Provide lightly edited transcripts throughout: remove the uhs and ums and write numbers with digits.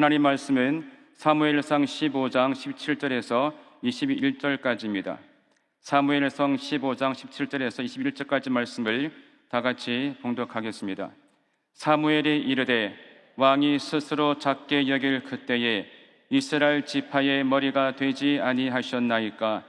하나님 말씀은 사무엘상 15장 17절에서 21절까지입니다. 사무엘상 15장 17절에서 21절까지 말씀을 다 같이 봉독하겠습니다. 사무엘이 이르되 왕이 스스로 작게 여길 그때에 이스라엘 지파의 머리가 되지 아니하셨나이까.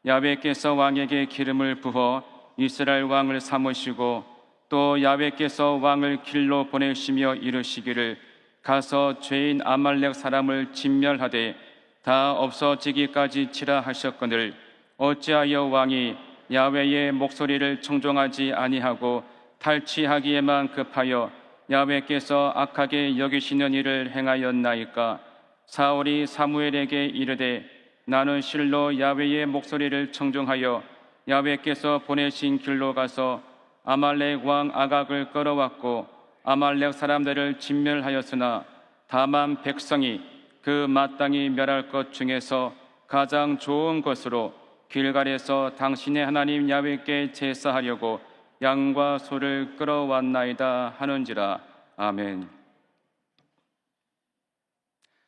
야훼께서 왕에게 기름을 부어 이스라엘 왕을 삼으시고 또 야훼께서 왕을 길로 보내시며 이르시기를 가서 죄인 아말렉 사람을 진멸하되 다 없어지기까지 치라 하셨거늘 어찌하여 왕이 야훼의 목소리를 청종하지 아니하고 탈취하기에만 급하여 야훼께서 악하게 여기시는 일을 행하였나이까. 사울이 사무엘에게 이르되 나는 실로 야훼의 목소리를 청종하여 야훼께서 보내신 길로 가서 아말렉 왕 아각을 끌어왔고 아말렉 사람들을 진멸하였으나 다만 백성이 그 마땅히 멸할 것 중에서 가장 좋은 것으로 길갈에서 당신의 하나님 야훼께 제사하려고 양과 소를 끌어왔나이다 하는지라. 아멘.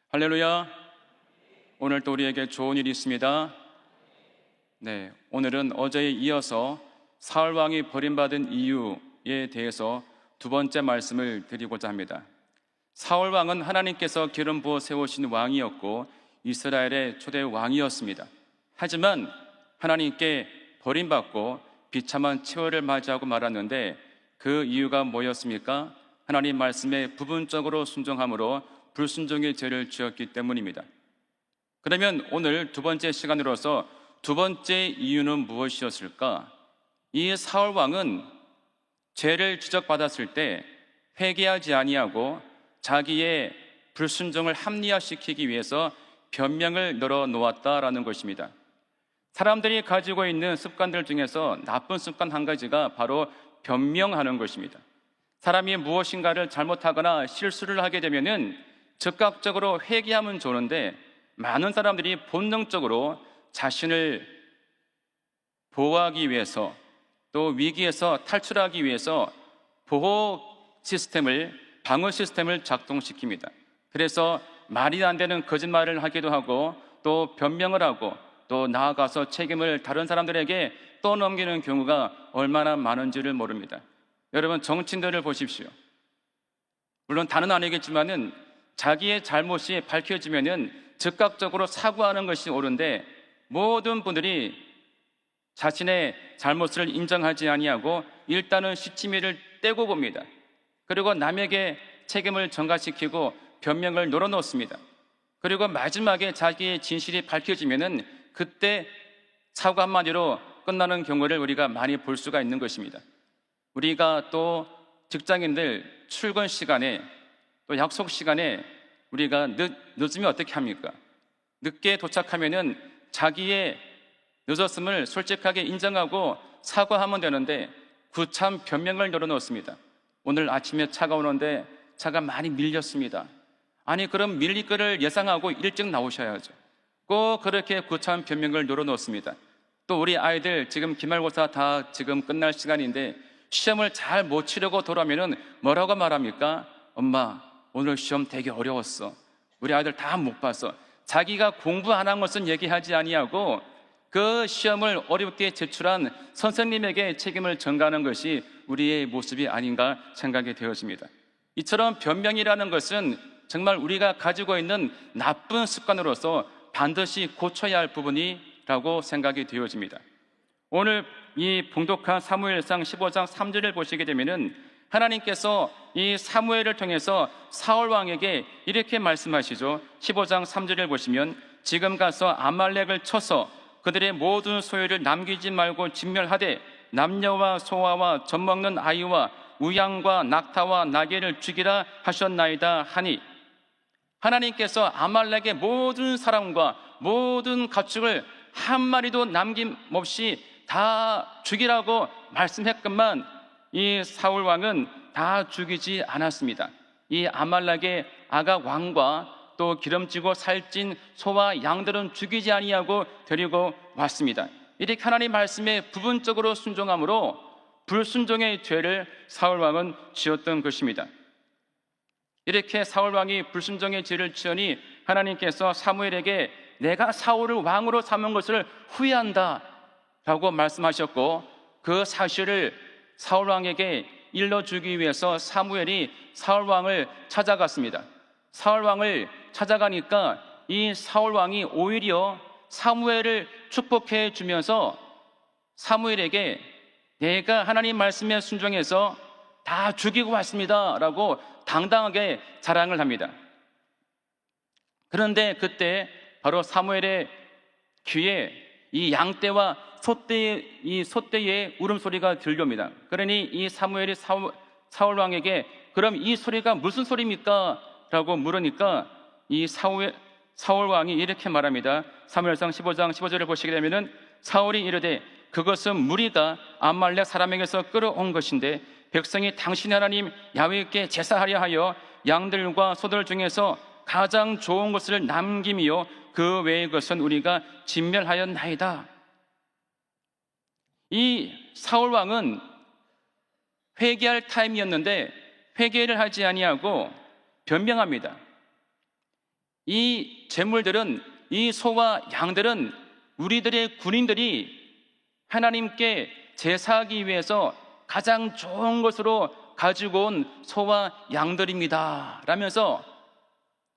할렐루야. 오늘 또 우리에게 좋은 일이 있습니다. 네, 오늘은 어제에 이어서 사울 왕이 버림받은 이유에 대해서 두 번째 말씀을 드리고자 합니다. 사울 왕은 하나님께서 기름 부어 세우신 왕이었고 이스라엘의 초대 왕이었습니다. 하지만 하나님께 버림받고 비참한 최후를 맞이하고 말았는데 그 이유가 뭐였습니까? 하나님 말씀에 부분적으로 순종함으로 불순종의 죄를 지었기 때문입니다. 그러면 오늘 두 번째 시간으로서 두 번째 이유는 무엇이었을까? 이 사울 왕은 죄를 지적받았을 때 회개하지 아니하고 자기의 불순종을 합리화시키기 위해서 변명을 늘어놓았다라는 것입니다. 사람들이 가지고 있는 습관들 중에서 나쁜 습관 한 가지가 바로 변명하는 것입니다. 사람이 무엇인가를 잘못하거나 실수를 하게 되면은 즉각적으로 회개하면 좋은데 많은 사람들이 본능적으로 자신을 보호하기 위해서 또 위기에서 탈출하기 위해서 보호 시스템을, 방어 시스템을 작동시킵니다. 그래서 말이 안 되는 거짓말을 하기도 하고 또 변명을 하고 또 나아가서 책임을 다른 사람들에게 떠넘기는 경우가 얼마나 많은지를 모릅니다. 여러분, 정치인들을 보십시오. 물론 다는 아니겠지만은 자기의 잘못이 밝혀지면은 즉각적으로 사과하는 것이 옳은데 모든 분들이 자신의 잘못을 인정하지 아니하고 일단은 시치미를 떼고 봅니다. 그리고 남에게 책임을 전가시키고 변명을 늘어놓습니다. 그리고 마지막에 자기의 진실이 밝혀지면은 그때 사과 한마디로 끝나는 경우를 우리가 많이 볼 수가 있는 것입니다. 우리가 또 직장인들 출근 시간에 또 약속 시간에 우리가 늦으면 어떻게 합니까? 늦게 도착하면은 자기의 늦었음을 솔직하게 인정하고 사과하면 되는데 구참 변명을 늘어놓습니다. 오늘 아침에 차가 오는데 차가 많이 밀렸습니다. 아니, 그럼 밀릴 거를 예상하고 일찍 나오셔야죠. 꼭 그렇게 구참 변명을 늘어놓습니다. 또 우리 아이들 지금 기말고사 다 지금 끝날 시간인데 시험을 잘 못 치려고 돌아오면은 뭐라고 말합니까? 엄마, 오늘 시험 되게 어려웠어. 우리 아이들 다 못 봤어. 자기가 공부 안 한 것은 얘기하지 아니하고 그 시험을 어렵게 제출한 선생님에게 책임을 전가하는 것이 우리의 모습이 아닌가 생각이 되어집니다. 이처럼 변명이라는 것은 정말 우리가 가지고 있는 나쁜 습관으로서 반드시 고쳐야 할 부분이라고 생각이 되어집니다. 오늘 이 봉독한 사무엘상 15장 3절을 보시게 되면은 하나님께서 이 사무엘을 통해서 사울 왕에게 이렇게 말씀하시죠. 15장 3절을 보시면 지금 가서 아말렉을 쳐서 그들의 모든 소유를 남기지 말고 진멸하되 남녀와 소아와 젖먹는 아이와 우양과 낙타와 나귀를 죽이라 하셨나이다 하니, 하나님께서 아말렉의 모든 사람과 모든 가축을 한 마리도 남김없이 다 죽이라고 말씀했건만 이 사울 왕은 다 죽이지 않았습니다. 이 아말렉의 아각 왕과 또 기름지고 살찐 소와 양들은 죽이지 아니하고 데리고 왔습니다. 이렇게 하나님 말씀에 부분적으로 순종함으로 불순종의 죄를 사울 왕은 지었던 것입니다. 이렇게 사울 왕이 불순종의 죄를 지으니 하나님께서 사무엘에게 내가 사울을 왕으로 삼은 것을 후회한다 라고 말씀하셨고, 그 사실을 사울 왕에게 일러주기 위해서 사무엘이 사울 왕을 찾아갔습니다. 사울 왕을 찾아가니까 이 사울 왕이 오히려 사무엘을 축복해 주면서 사무엘에게 내가 하나님 말씀에 순종해서 다 죽이고 왔습니다 라고 당당하게 자랑을 합니다. 그런데 그때 바로 사무엘의 귀에 이 양떼와 소떼의 울음소리가 들려옵니다. 그러니 이 사무엘이 사울 왕에게 그럼 이 소리가 무슨 소리입니까? 라고 물으니까 이 사울 왕이 이렇게 말합니다. 사무엘상 15장 15절을 보시게 되면은 사울이 이르되 그것은 무리가 아말렉 사람에게서 끌어온 것인데 백성이 당신의 하나님 야훼께 제사하려 하여 양들과 소들 중에서 가장 좋은 것을 남김이요 그 외의 것은 우리가 진멸하였나이다. 이 사울 왕은 회개할 타임이었는데 회개를 하지 아니하고 변명합니다. 이 제물들은, 이 소와 양들은 우리들의 군인들이 하나님께 제사하기 위해서 가장 좋은 것으로 가지고 온 소와 양들입니다 라면서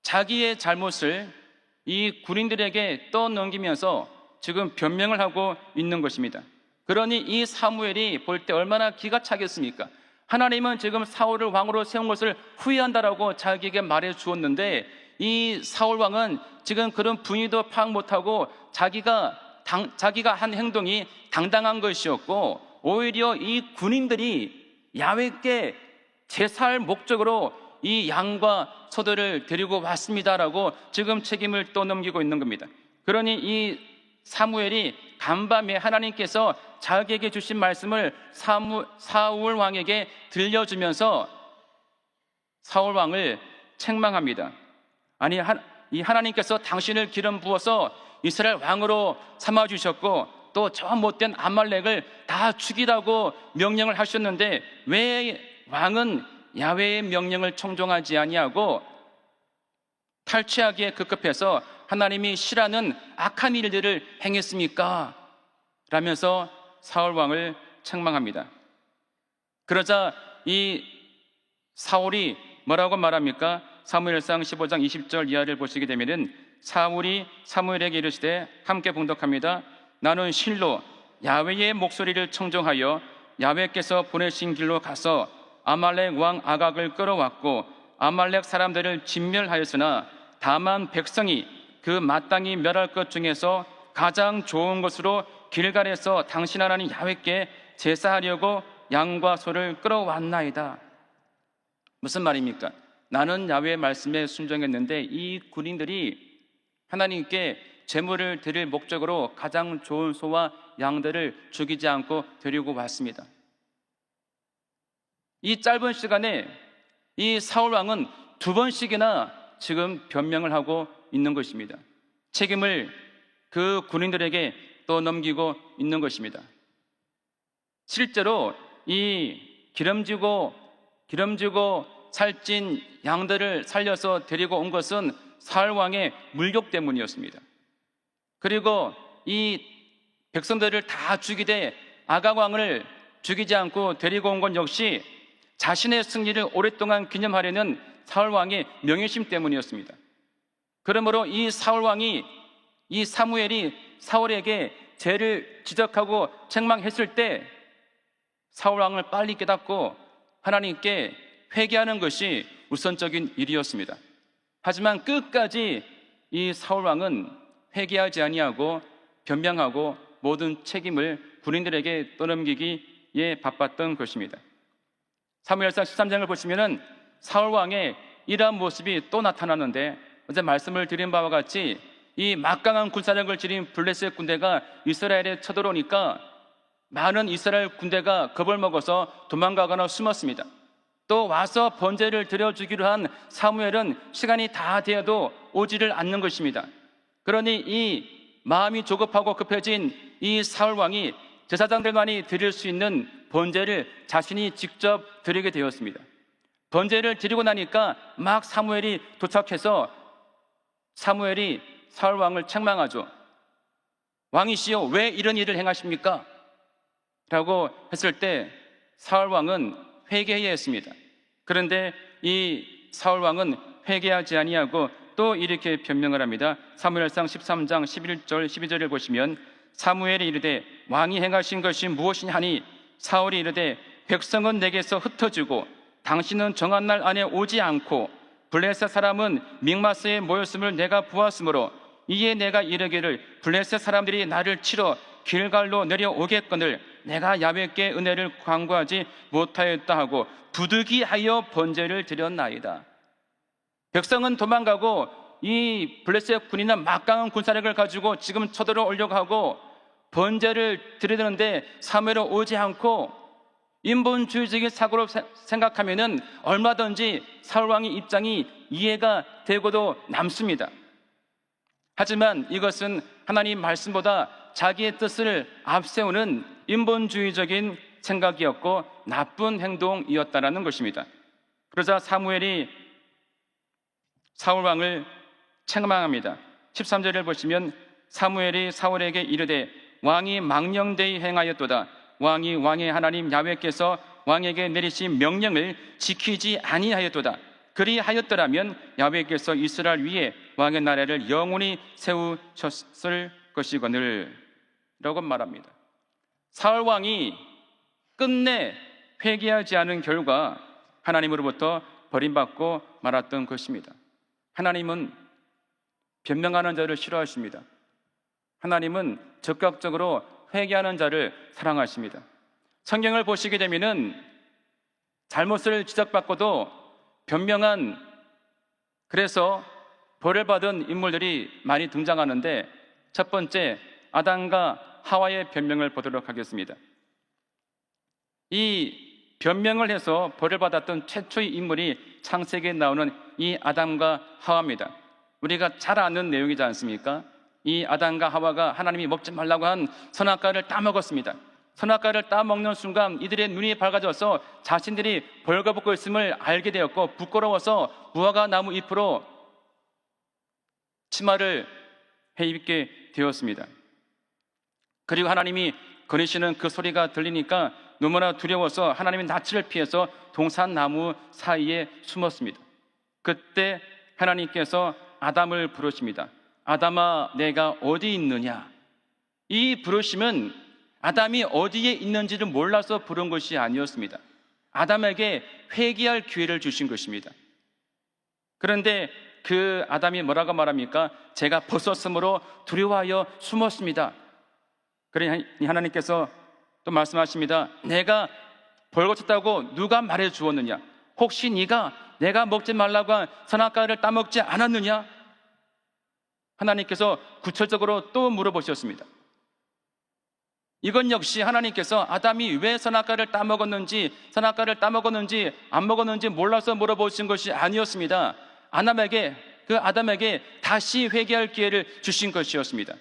자기의 잘못을 이 군인들에게 떠넘기면서 지금 변명을 하고 있는 것입니다. 그러니 이 사무엘이 볼 때 얼마나 기가 차겠습니까? 하나님은 지금 사울을 왕으로 세운 것을 후회한다라고 자기에게 말해 주었는데 이 사울 왕은 지금 그런 분위도 파악 못하고 자기가 한 행동이 당당한 것이었고, 오히려 이 군인들이 야훼께 제사할 목적으로 이 양과 소들을 데리고 왔습니다라고 지금 책임을 떠넘기고 있는 겁니다. 그러니 이 사무엘이 간밤에 하나님께서 자기에게 주신 말씀을 사울 왕에게 들려주면서 사울 왕을 책망합니다. 아니, 이 하나님께서 당신을 기름 부어서 이스라엘 왕으로 삼아주셨고 또 저 못된 아말렉을 다 죽이라고 명령을 하셨는데 왜 왕은 야훼의 명령을 청종하지 아니하고 탈취하기에 급급해서 하나님이 싫어하는 악한 일들을 행했습니까? 라면서 사울 왕을 책망합니다. 그러자 이 사울이 뭐라고 말합니까? 사무엘상 15장 20절 이하를 보시게 되면은 사울이 사무엘에게 이르시되 함께 봉독합니다. 나는 실로 야훼의 목소리를 청종하여 야훼께서 보내신 길로 가서 아말렉 왕 아각을 끌어왔고 아말렉 사람들을 진멸하였으나 다만 백성이 그 마땅히 멸할 것 중에서 가장 좋은 것으로 길갈에서 당신 하나님 야훼께 제사하려고 양과 소를 끌어왔나이다. 무슨 말입니까? 나는 야훼의 말씀에 순종했는데 이 군인들이 하나님께 제물을 드릴 목적으로 가장 좋은 소와 양들을 죽이지 않고 데리고 왔습니다. 이 짧은 시간에 이 사울 왕은 2번씩이나 지금 변명을 하고 있는 것입니다. 책임을 그 군인들에게 떠넘기고 있는 것입니다. 실제로 이 기름지고 살찐 양들을 살려서 데리고 온 것은 사울 왕의 물욕 때문이었습니다. 그리고 이 백성들을 다 죽이되 아각 왕을 죽이지 않고 데리고 온 건 역시 자신의 승리를 오랫동안 기념하려는 사울 왕의 명예심 때문이었습니다. 그러므로 이 사울 왕이, 이 사무엘이 사울에게 죄를 지적하고 책망했을 때 사울 왕을 빨리 깨닫고 하나님께 회개하는 것이 우선적인 일이었습니다. 하지만 끝까지 이 사울 왕은 회개하지 아니하고 변명하고 모든 책임을 군인들에게 떠넘기기에 바빴던 것입니다. 사무엘상 13장을 보시면은 사울 왕의 이러한 모습이 또 나타나는데, 어제 말씀을 드린 바와 같이 이 막강한 군사력을 지닌 블레셋 군대가 이스라엘에 쳐들어오니까 많은 이스라엘 군대가 겁을 먹어서 도망가거나 숨었습니다. 또 와서 번제를 드려주기로 한 사무엘은 시간이 다 되어도 오지를 않는 것입니다. 그러니 이 마음이 조급하고 급해진 이 사울 왕이 제사장들만이 드릴 수 있는 번제를 자신이 직접 드리게 되었습니다. 번제를 드리고 나니까 막 사무엘이 도착해서 사무엘이 사울 왕을 책망하죠. 왕이시여, 왜 이런 일을 행하십니까? 라고 했을 때 사울 왕은 회개해야 했습니다. 그런데 이 사울 왕은 회개하지 아니하고 또 이렇게 변명을 합니다. 사무엘상 13장 11절 12절을 보시면 사무엘이 이르되 왕이 행하신 것이 무엇이냐 하니 사울이 이르되 백성은 내게서 흩어지고 당신은 정한 날 안에 오지 않고 블레셋 사람은 믹마스에 모였음을 내가 보았으므로 이에 내가 이르기를 블레셋 사람들이 나를 치러 길갈로 내려오겠거늘 내가 야훼께 은혜를 간구하지 못하였다 하고 부득이하여 번제를 드렸나이다. 백성은 도망가고 이 블레셋 군인은 막강한 군사력을 가지고 지금 쳐들어오려고 하고 번제를 드리는데 사무엘은 오지 않고 인본주의적인 사고로 생각하면은 얼마든지 사울 왕의 입장이 이해가 되고도 남습니다. 하지만 이것은 하나님 말씀보다 자기의 뜻을 앞세우는 인본주의적인 생각이었고 나쁜 행동이었다라는 것입니다. 그러자 사무엘이 사울 왕을 책망합니다. 13절을 보시면 사무엘이 사울에게 이르되 왕이 망령되이 행하였도다. 왕이 왕의 하나님 야훼께서 왕에게 내리신 명령을 지키지 아니하였도다. 그리하였더라면 야훼께서 이스라엘 위에 왕의 나라를 영원히 세우셨을 것이거늘 라고 말합니다. 사울 왕이 끝내 회개하지 않은 결과 하나님으로부터 버림받고 말았던 것입니다. 하나님은 변명하는 자를 싫어하십니다. 하나님은 적극적으로 회개하는 자를 사랑하십니다. 성경을 보시게 되면은 잘못을 지적받고도 변명한, 그래서 벌을 받은 인물들이 많이 등장하는데 첫 번째 아담과 하와의 변명을 보도록 하겠습니다. 이 변명을 해서 벌을 받았던 최초의 인물이 창세기에 나오는 이 아담과 하와입니다. 우리가 잘 아는 내용이지 않습니까? 이 아담과 하와가 하나님이 먹지 말라고 한 선악과를 따먹었습니다. 선악과를 따먹는 순간 이들의 눈이 밝아져서 자신들이 벌거벗고 있음을 알게 되었고 부끄러워서 무화과 나무 잎으로 치마를 해입게 되었습니다. 그리고 하나님이 거니시는 그 소리가 들리니까 너무나 두려워서 하나님의 낯을 피해서 동산나무 사이에 숨었습니다. 그때 하나님께서 아담을 부르십니다. 아담아, 내가 어디 있느냐? 이 부르심은 아담이 어디에 있는지를 몰라서 부른 것이 아니었습니다. 아담에게 회개할 기회를 주신 것입니다. 그런데 그 아담이 뭐라고 말합니까? 제가 벗었으므로 두려워하여 숨었습니다. 그러니 하나님께서 또 말씀하십니다. 내가 벌거쳤다고 누가 말해 주었느냐? 혹시 네가 내가 먹지 말라고 한 선악과를 따먹지 않았느냐? 하나님께서 구체적으로 또 물어보셨습니다. 이건 역시 하나님께서 아담이 왜 선악과를 따먹었는지 안 먹었는지 몰라서 물어보신 것이 아니었습니다. 아담에게 다시 회개할 기회를 주신 것이었습니다.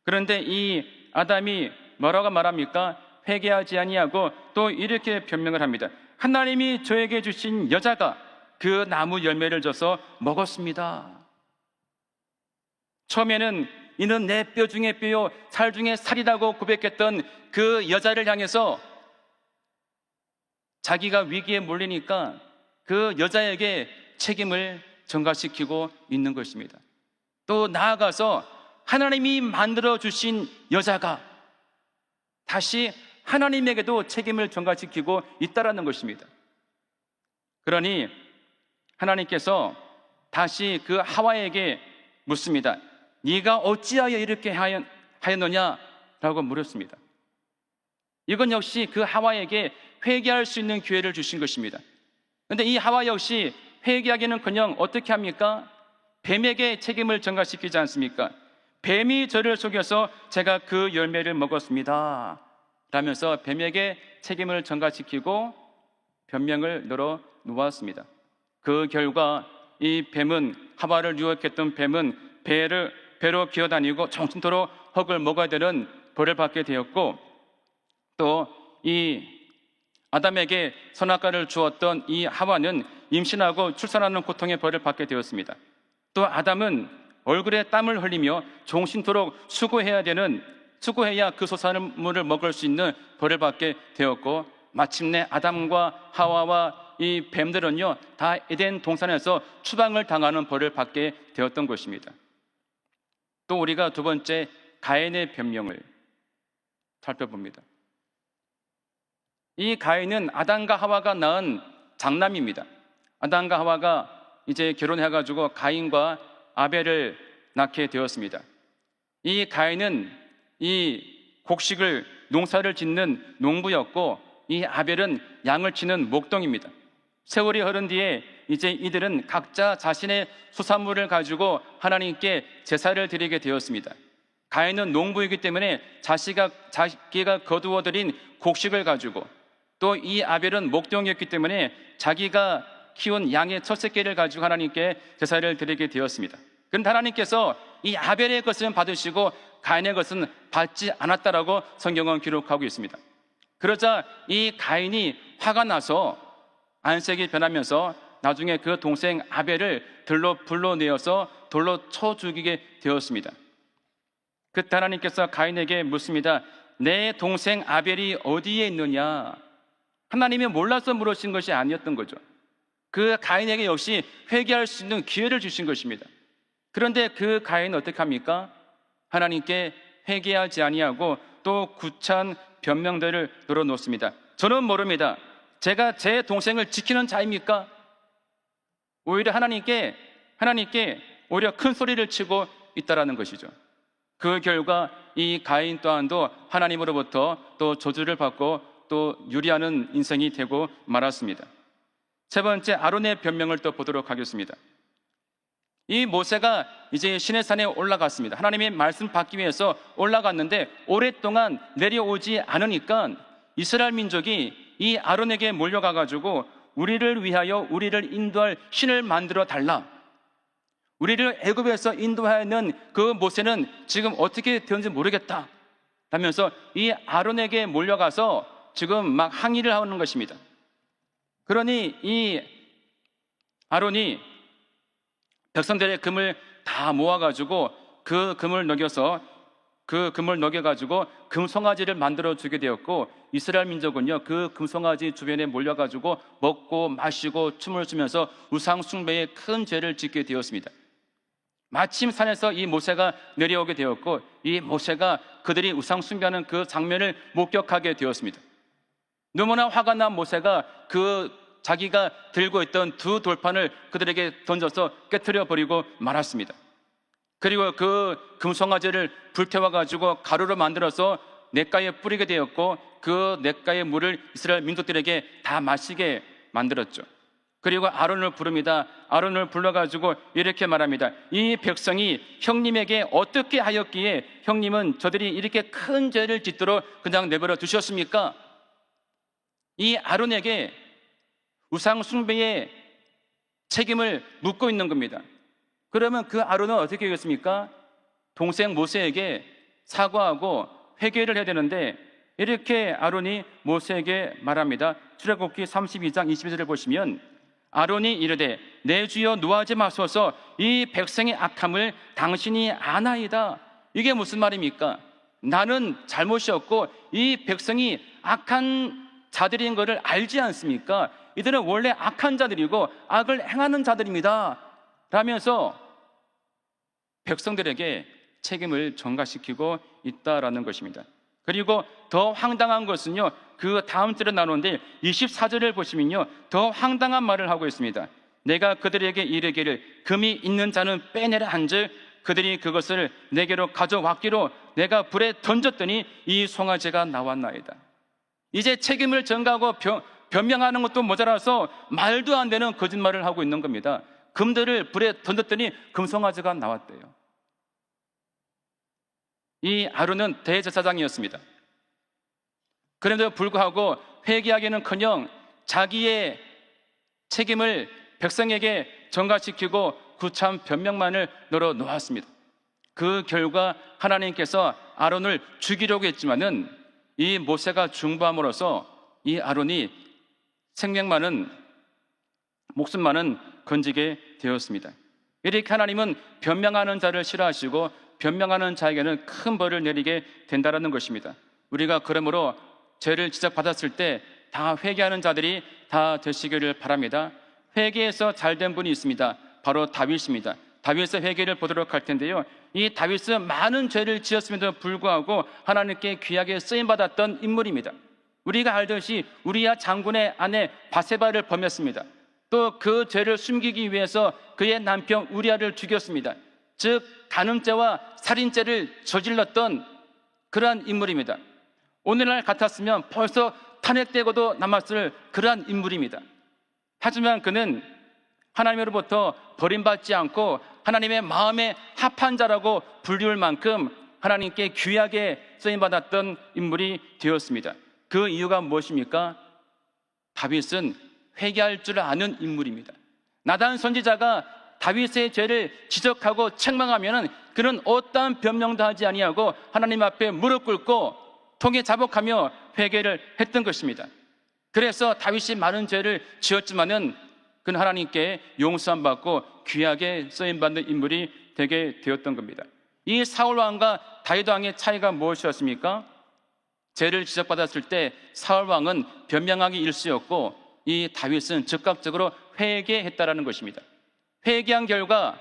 그런데 이 아담이 뭐라고 말합니까? 회개하지 아니하고 또 이렇게 변명을 합니다. 하나님이 저에게 주신 여자가 그 나무 열매를 줘서 먹었습니다. 처음에는 이는 내 뼈 중에 뼈요 살 중에 살이라고 고백했던 그 여자를 향해서 자기가 위기에 몰리니까 그 여자에게 책임을 전가시키고 있는 것입니다. 또 나아가서 하나님이 만들어 주신 여자가 다시 하나님에게도 책임을 전가시키고 있다라는 것입니다. 그러니 하나님께서 다시 그 하와에게 묻습니다. 네가 어찌하여 이렇게 하였느냐라고 물었습니다. 이건 역시 그 하와에게 회개할 수 있는 기회를 주신 것입니다. 그런데 이 하와 역시 회개하기는커녕 어떻게 합니까? 뱀에게 책임을 전가시키지 않습니까? 뱀이 저를 속여서 제가 그 열매를 먹었습니다 라면서 뱀에게 책임을 전가시키고 변명을 늘어 놓았습니다. 그 결과 이 뱀은, 하와를 유혹했던 뱀은 배로 기어다니고 정신토록 흙을 먹어야 되는 벌을 받게 되었고, 또 이 아담에게 선악과를 주었던 이 하와는 임신하고 출산하는 고통의 벌을 받게 되었습니다. 또 아담은 얼굴에 땀을 흘리며 종신토록 수고해야 그 소산물을 먹을 수 있는 벌을 받게 되었고, 마침내 아담과 하와와 이 뱀들은요 다 에덴 동산에서 추방을 당하는 벌을 받게 되었던 것입니다. 또 우리가 두 번째 가인의 변명을 살펴봅니다. 이 가인은 아담과 하와가 낳은 장남입니다. 아담과 하와가 이제 결혼해가지고 가인과 아벨을 낳게 되었습니다. 이 가인은 이 곡식을 농사를 짓는 농부였고, 이 아벨은 양을 치는 목동입니다. 세월이 흐른 뒤에 이제 이들은 각자 자신의 수산물을 가지고 하나님께 제사를 드리게 되었습니다. 가인은 농부이기 때문에 자기가 거두어들인 곡식을 가지고, 또 이 아벨은 목동이었기 때문에 자기가 키운 양의 첫 새끼를 가지고 하나님께 제사를 드리게 되었습니다. 그런데 하나님께서 이 아벨의 것은 받으시고 가인의 것은 받지 않았다라고 성경은 기록하고 있습니다. 그러자 이 가인이 화가 나서 안색이 변하면서 나중에 그 동생 아벨을 들로 불러내어서 돌로 쳐 죽이게 되었습니다. 그때 하나님께서 가인에게 묻습니다. 내 동생 아벨이 어디에 있느냐? 하나님이 몰라서 물으신 것이 아니었던 거죠. 그 가인에게 역시 회개할 수 있는 기회를 주신 것입니다. 그런데 그 가인은 어떻게 합니까? 하나님께 회개하지 아니하고 또 구차한 변명들을 늘어놓습니다. 저는 모릅니다. 제가 제 동생을 지키는 자입니까? 오히려 하나님께 오히려 큰 소리를 치고 있다라는 것이죠. 그 결과 이 가인 또한도 하나님으로부터 또 저주를 받고 또 유리하는 인생이 되고 말았습니다. 세 번째, 아론의 변명을 또 보도록 하겠습니다. 이 모세가 이제 시내산에 올라갔습니다. 하나님의 말씀 받기 위해서 올라갔는데 오랫동안 내려오지 않으니까 이스라엘 민족이 이 아론에게 몰려가가지고 우리를 위하여 우리를 인도할 신을 만들어 달라, 우리를 애굽에서 인도하는 그 모세는 지금 어떻게 되었는지 모르겠다 하면서 이 아론에게 몰려가서 지금 막 항의를 하는 것입니다. 그러니 이 아론이 백성들의 금을 다 모아가지고 그 금을 녹여가지고 금송아지를 만들어 주게 되었고, 이스라엘 민족은요 그 금송아지 주변에 몰려가지고 먹고 마시고 춤을 추면서 우상 숭배의 큰 죄를 짓게 되었습니다. 마침 산에서 이 모세가 내려오게 되었고, 이 모세가 그들이 우상 숭배하는 그 장면을 목격하게 되었습니다. 너무나 화가 난 모세가 자기가 들고 있던 두 돌판을 그들에게 던져서 깨트려 버리고 말았습니다. 그리고 그 금송아지를 불태워가지고 가루로 만들어서 냇가에 뿌리게 되었고, 그 냇가의 물을 이스라엘 민족들에게 다 마시게 만들었죠. 그리고 아론을 부릅니다. 아론을 불러가지고 이렇게 말합니다. 이 백성이 형님에게 어떻게 하였기에 형님은 저들이 이렇게 큰 죄를 짓도록 그냥 내버려 두셨습니까? 이 아론에게 우상 숭배의 책임을 묻고 있는 겁니다. 그러면 그 아론은 어떻게 하겠습니까? 동생 모세에게 사과하고 회개를 해야 되는데, 이렇게 아론이 모세에게 말합니다. 출애굽기 32장 22절을 보시면 아론이 이르되 내 주여 노하지 마소서, 이 백성의 악함을 당신이 아나이다. 이게 무슨 말입니까? 나는 잘못이었고 이 백성이 악한 자들인 것을 알지 않습니까? 이들은 원래 악한 자들이고 악을 행하는 자들입니다 라면서 백성들에게 책임을 전가시키고 있다라는 것입니다. 그리고 더 황당한 것은요, 그 다음 절에 나오는데 24절을 보시면요 더 황당한 말을 하고 있습니다. 내가 그들에게 이르기를 금이 있는 자는 빼내라 한즉 그들이 그것을 내게로 가져왔기로 내가 불에 던졌더니 이 송아지가 나왔나이다. 이제 책임을 전가하고 변명하는 것도 모자라서 말도 안 되는 거짓말을 하고 있는 겁니다. 금들을 불에 던졌더니 금송아지가 나왔대요. 이 아론은 대제사장이었습니다. 그런데도 불구하고 회개하기는커녕 자기의 책임을 백성에게 전가시키고 구차한 변명만을 늘어놓았습니다. 그 결과 하나님께서 아론을 죽이려고 했지만은 이 모세가 중보함으로써 이 아론이 생명만은, 목숨만은 건지게 되었습니다. 이렇게 하나님은 변명하는 자를 싫어하시고 변명하는 자에게는 큰 벌을 내리게 된다는 것입니다. 우리가 그러므로 죄를 지적받았을 때 다 회개하는 자들이 다 되시기를 바랍니다. 회개에서 잘된 분이 있습니다. 바로 다윗입니다. 다윗의 회개를 보도록 할 텐데요, 이 다윗은 많은 죄를 지었음에도 불구하고 하나님께 귀하게 쓰임받았던 인물입니다. 우리가 알듯이 우리야 장군의 아내 바세바를 범했습니다. 또 그 죄를 숨기기 위해서 그의 남편 우리아를 죽였습니다. 즉 간음죄와 살인죄를 저질렀던 그러한 인물입니다. 오늘날 같았으면 벌써 탄핵되고도 남았을 그러한 인물입니다. 하지만 그는 하나님으로부터 버림받지 않고 하나님의 마음에 합한 자라고 불리울 만큼 하나님께 귀하게 쓰임받았던 인물이 되었습니다. 그 이유가 무엇입니까? 다윗은 회개할 줄 아는 인물입니다. 나단 선지자가 다윗의 죄를 지적하고 책망하면 그는 어떠한 변명도 하지 아니하고 하나님 앞에 무릎 꿇고 통에 자복하며 회개를 했던 것입니다. 그래서 다윗이 많은 죄를 지었지만은 그는 하나님께 용서함 받고 귀하게 쓰임받는 인물이 되게 되었던 겁니다. 이 사울 왕과 다윗 왕의 차이가 무엇이었습니까? 죄를 지적받았을 때 사울 왕은 변명하기 일쑤였고 이 다윗은 즉각적으로 회개했다라는 것입니다. 회개한 결과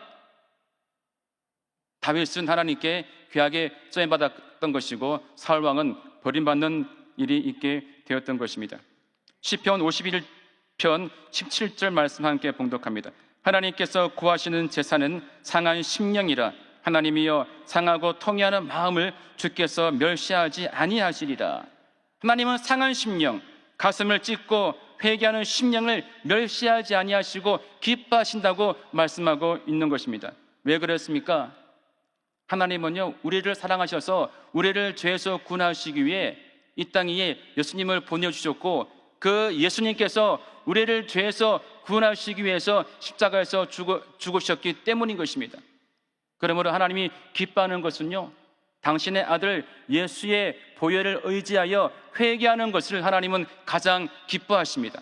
다윗은 하나님께 귀하게 쓰임받았던 것이고 사울 왕은 버림받는 일이 있게 되었던 것입니다. 시편 51편 17절 말씀 함께 봉독합니다. 하나님께서 구하시는 제사는 상한 심령이라. 하나님이여 상하고 통회하는 마음을 주께서 멸시하지 아니하시리라. 하나님은 상한 심령, 가슴을 찢고 회개하는 심령을 멸시하지 아니하시고 기뻐하신다고 말씀하고 있는 것입니다. 왜 그랬습니까? 하나님은요, 우리를 사랑하셔서 우리를 죄에서 구원하시기 위해 이 땅 위에 예수님을 보내주셨고 그 예수님께서 우리를 죄에서 구원하시기 위해서 십자가에서 죽으셨기 때문인 것입니다. 그러므로 하나님이 기뻐하는 것은요, 당신의 아들 예수의 보혈을 의지하여 회개하는 것을 하나님은 가장 기뻐하십니다.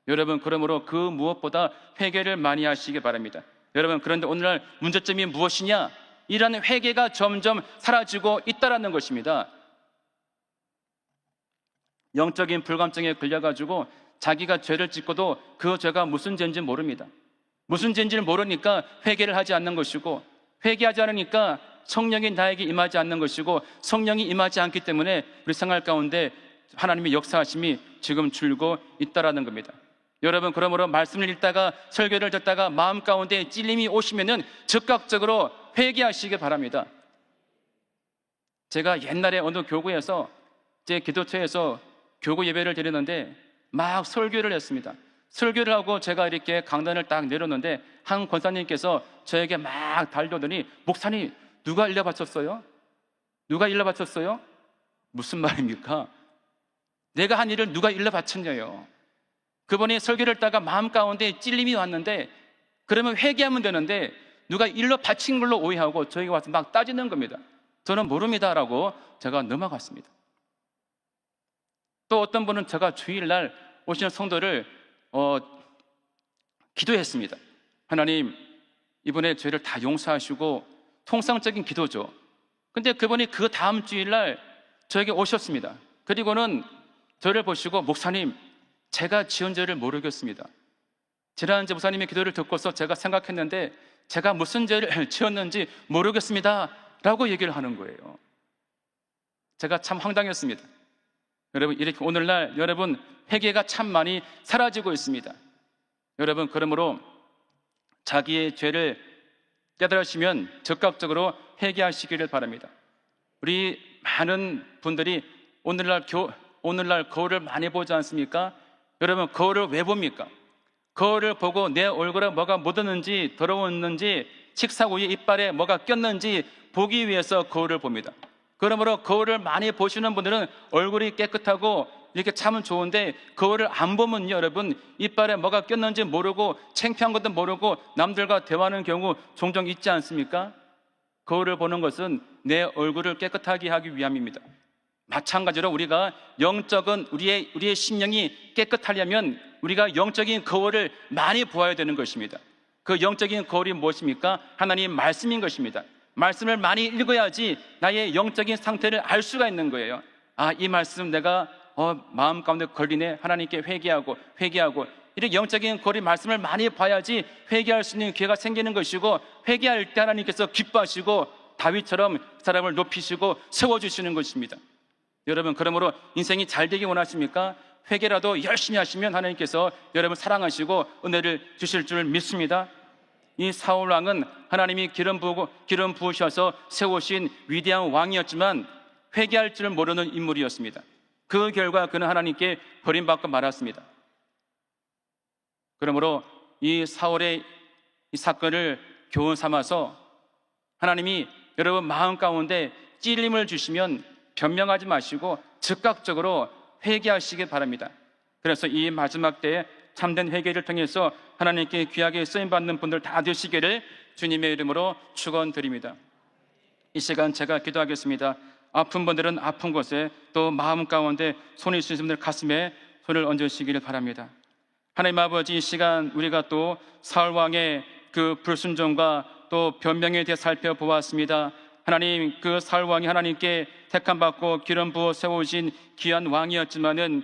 여러분, 그러므로 그 무엇보다 회개를 많이 하시기 바랍니다. 여러분, 그런데 오늘날 문제점이 무엇이냐? 이런 회개가 점점 사라지고 있다는 것입니다. 영적인 불감증에 걸려가지고 자기가 죄를 짓고도 그 죄가 무슨 죄인지 모릅니다. 무슨 죄인지를 모르니까 회개를 하지 않는 것이고, 회개하지 않으니까 성령이 나에게 임하지 않는 것이고, 성령이 임하지 않기 때문에 우리 생활 가운데 하나님의 역사하심이 지금 줄고 있다라는 겁니다. 여러분, 그러므로 말씀을 읽다가 설교를 듣다가 마음 가운데 찔림이 오시면은 즉각적으로 회개하시기 바랍니다. 제가 옛날에 어느 교구에서 제 기도처에서 교구 예배를 드리는데 막 설교를 했습니다. 설교를 하고 제가 이렇게 강단을 딱 내렸는데 한 권사님께서 저에게 막 달려오더니, 목사님, 누가 일러 바쳤어요? 누가 일러 바쳤어요? 무슨 말입니까? 내가 한 일을 누가 일러 바쳤냐요? 그분이 설교를 했다가 마음 가운데 찔림이 왔는데, 그러면 회개하면 되는데 누가 일러 바친 걸로 오해하고 저에게 와서 막 따지는 겁니다. 저는 모릅니다라고 제가 넘어갔습니다. 또 어떤 분은 제가 주일날 오시는 성도를 기도했습니다. 하나님, 이분의 죄를 다 용서하시고, 통상적인 기도죠. 근데 그분이 그 다음 주일날 저에게 오셨습니다. 그리고는 저를 보시고, 목사님, 제가 지은 죄를 모르겠습니다. 지난주 목사님의 기도를 듣고서 제가 생각했는데 제가 무슨 죄를 지었는지 모르겠습니다 라고 얘기를 하는 거예요. 제가 참 황당했습니다. 여러분, 이렇게 오늘날 여러분 회개가 참 많이 사라지고 있습니다. 여러분, 그러므로 자기의 죄를 깨달으시면 즉각적으로 회개하시기를 바랍니다. 우리 많은 분들이 오늘날 거울을 많이 보지 않습니까? 여러분, 거울을 왜 봅니까? 거울을 보고 내 얼굴에 뭐가 묻었는지, 더러웠는지, 식사 후에 이빨에 뭐가 꼈는지 보기 위해서 거울을 봅니다. 그러므로 거울을 많이 보시는 분들은 얼굴이 깨끗하고 이렇게 참은 좋은데, 거울을 안 보면 여러분 이빨에 뭐가 꼈는지 모르고 창피한 것도 모르고 남들과 대화하는 경우 종종 있지 않습니까? 거울을 보는 것은 내 얼굴을 깨끗하게 하기 위함입니다. 마찬가지로 우리가 영적인 우리의 심령이 깨끗하려면 우리가 영적인 거울을 많이 보아야 되는 것입니다. 그 영적인 거울이 무엇입니까? 하나님 말씀인 것입니다. 말씀을 많이 읽어야지 나의 영적인 상태를 알 수가 있는 거예요. 이 말씀 내가 마음 가운데 걸리네. 하나님께 회개하고 이렇게 영적인 거리 말씀을 많이 봐야지 회개할 수 있는 기회가 생기는 것이고, 회개할 때 하나님께서 기뻐하시고 다윗처럼 사람을 높이시고 세워주시는 것입니다. 여러분, 그러므로 인생이 잘 되기 원하십니까? 회개라도 열심히 하시면 하나님께서 여러분 사랑하시고 은혜를 주실 줄 믿습니다. 이 사울 왕은 하나님이 기름 부으셔서 세우신 위대한 왕이었지만 회개할 줄 모르는 인물이었습니다. 그 결과 그는 하나님께 버림받고 말았습니다. 그러므로 이 사울의 이 사건을 교훈 삼아서 하나님이 여러분 마음 가운데 찔림을 주시면 변명하지 마시고 즉각적으로 회개하시기 바랍니다. 그래서 이 마지막 때에 참된 회개를 통해서 하나님께 귀하게 쓰임받는 분들 다 되시기를 주님의 이름으로 축원드립니다. 이 시간 제가 기도하겠습니다. 아픈 분들은 아픈 곳에, 또 마음 가운데 손이 있으신 분들 가슴에 손을 얹으시기를 바랍니다. 하나님 아버지, 이 시간 우리가 또 사울왕의 그 불순종과 또 변명에 대해 살펴보았습니다. 하나님, 그 사울왕이 하나님께 택함받고 기름 부어 세우신 귀한 왕이었지만은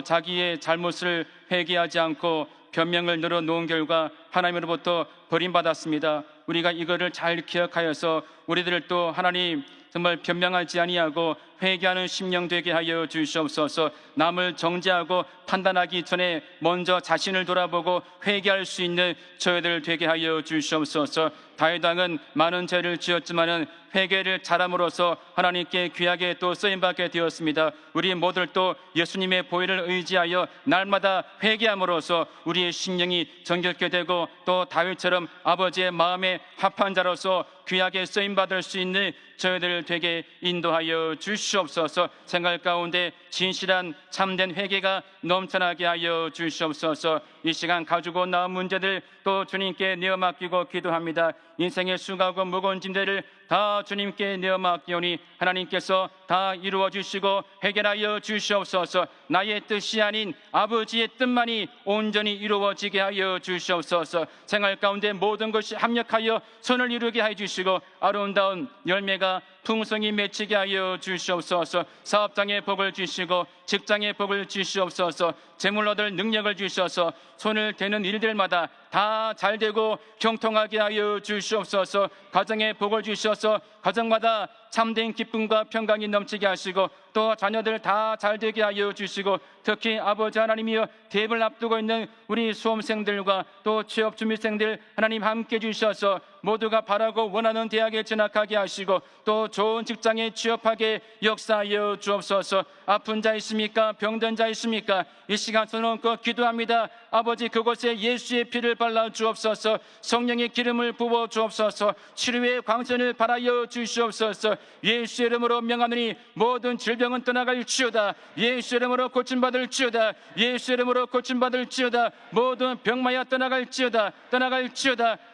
자기의 잘못을 회개하지 않고 변명을 늘어놓은 결과 하나님으로부터 버림받았습니다. 우리가 이거를 잘 기억하여서 우리들도 하나님 정말 변명하지 아니하고 회개하는 심령 되게 하여 주시옵소서. 남을 정죄하고 판단하기 전에 먼저 자신을 돌아보고 회개할 수 있는 저희들 되게 하여 주시옵소서. 다윗 왕은 많은 죄를 지었지만은 회개를 잘함으로써 하나님께 귀하게 또 쓰임받게 되었습니다. 우리 모두도 예수님의 보혈을 의지하여 날마다 회개함으로써 우리의 심령이 정결케 되고, 또 다윗처럼 아버지의 마음에 합한 자로서 귀하게 쓰임받을 수 있는 저희들 되게 인도하여 주시옵소서. 생활 가운데 진실한 참된 회개가 넘쳐나게 하여 주시옵소서. 이 시간 가지고 나온 문제들 또 주님께 내어 맡기고 기도합니다. 인생의 수고하고 무거운 짐들을 다 주님께 내어 맡기오니 하나님께서 다 이루어 주시고 해결하여 주시옵소서. 나의 뜻이 아닌 아버지의 뜻만이 온전히 이루어지게 하여 주시옵소서. 생활 가운데 모든 것이 합력하여 선을 이루게 해 주시고 아름다운 열매가 풍성히 맺히게 하여 주시옵소서. 사업장에 복을 주시고 직장에 복을 주시옵소서. 재물 얻을 능력을 주셔서 손을 대는 일들마다 다 잘되고 경통하게 하여 주시옵소서. 가정에 복을 주셔서 가정마다 참된 기쁨과 평강이 넘치게 하시고, 또 자녀들 다 잘되게 하여 주시고, 특히 아버지 하나님이여 대입을 앞두고 있는 우리 수험생들과 또 취업 준비생들 하나님 함께 주셔서 모두가 바라고 원하는 대학에 진학하게 하시고, 또 좋은 직장에 취업하게 역사하여 주옵소서. 아픈 자 있습니까? 병든 자 있습니까? 이 시간 손을 얹고 기도합니다. 아버지, 그곳에 예수의 피를 발라 주옵소서. 성령의 기름을 부어 주옵소서. 치료의 광선을 발하여 주시옵소서. 예수의 이름으로 명하노니 모든 질병은 떠나갈지어다. 예수의 이름으로 고침받을지어다. 예수의 이름으로 고침받을지어다. 모든 병마야 떠나갈지어다.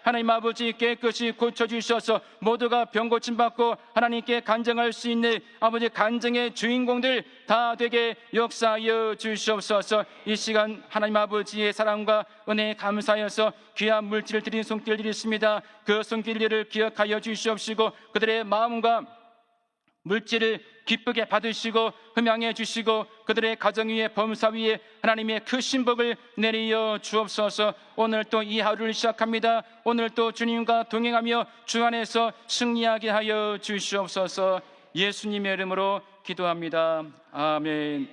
하나님 아버지, 깨끗이 고쳐주셔서 모두가 병 고침받고 하나님께 간증할 수 있는 아버지 간증의 주인공들 다 되게 역사하여 주시옵소서. 이 시간 하나님 아버지의 사랑과 은혜에 감사하여서 귀한 물질을 드린 손길들이 있습니다. 그 손길들을 기억하여 주시옵시고 그들의 마음과 물질을 기쁘게 받으시고 흠양해 주시고 그들의 가정 위에 범사 위에 하나님의 크신 복을 내리어 주옵소서. 오늘 또 이 하루를 시작합니다. 오늘 또 주님과 동행하며 주 안에서 승리하게 하여 주시옵소서. 예수님의 이름으로 기도합니다. 아멘.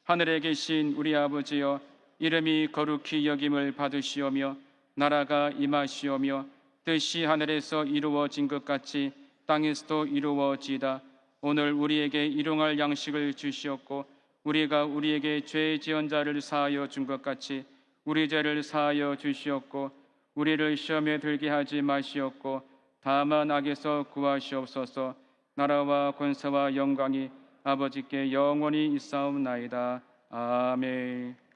하늘에 계신 우리 아버지여, 이름이 거룩히 여김을 받으시오며 나라가 임하시오며 뜻이 하늘에서 이루어진 것 같이 땅에서도 이루어지이다. 오늘 우리에게 일용할 양식을 주시옵고 우리가 우리에게 죄 지은 자를 사하여 준 것 같이 우리 죄를 사하여 주시옵고 우리를 시험에 들게 하지 마시옵고 다만 악에서 구하시옵소서. 나라와 권세와 영광이 아버지께 영원히 있사옵나이다. 아멘.